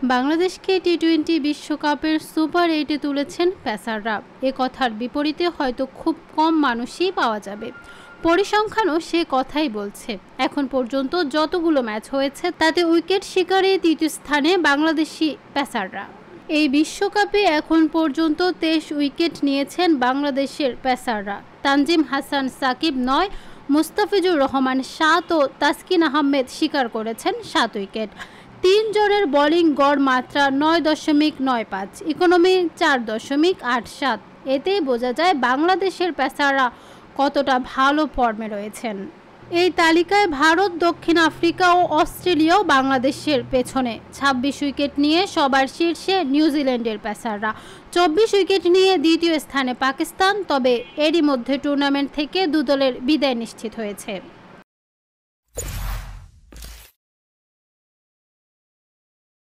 বাংলাদেশকে টি-20 বিশ্বকাপের সুপার 8-এ তুলেছেন পেসাররা। এ কথার বিপরীতে হয়তো খুব কম মানুষই পাওয়া যাবে। পরিসংখ্যানও সে কথাই বলছে। এখন পর্যন্ত যতগুলো ম্যাচ হয়েছে তাতে উইকেট শিকারে দ্বিতীয় স্থানে বাংলাদেশি পেসাররা। এই বিশ্বকাপে এখন পর্যন্ত 23 উইকেট নিয়েছেন বাংলাদেশের পেসাররা। তানজিম হাসান সাকিব 9, মুস্তাফিজুর রহমান 7 ও তাসকিন আহমেদ শিকার করেছেন 7 উইকেট। 3 জনের বোলিং গড় মাত্রা 9.95, ইকোনমি 4.87। এতেই বোঝা যায় বাংলাদেশের পেসাররা কতটা ভালো ফর্মে রয়েছেন। এই তালিকায় ভারত, দক্ষিণ আফ্রিকা ও অস্ট্রেলিয়াও বাংলাদেশের পেছনে। 26 উইকেট নিয়ে সবার শীর্ষে নিউজিল্যান্ডের পেসাররা। 24 উইকেট নিয়ে দ্বিতীয় স্থানে পাকিস্তান। তবে এরই মধ্যে টুর্নামেন্ট থেকে 2 দলের বিদায় নিশ্চিত হয়েছে।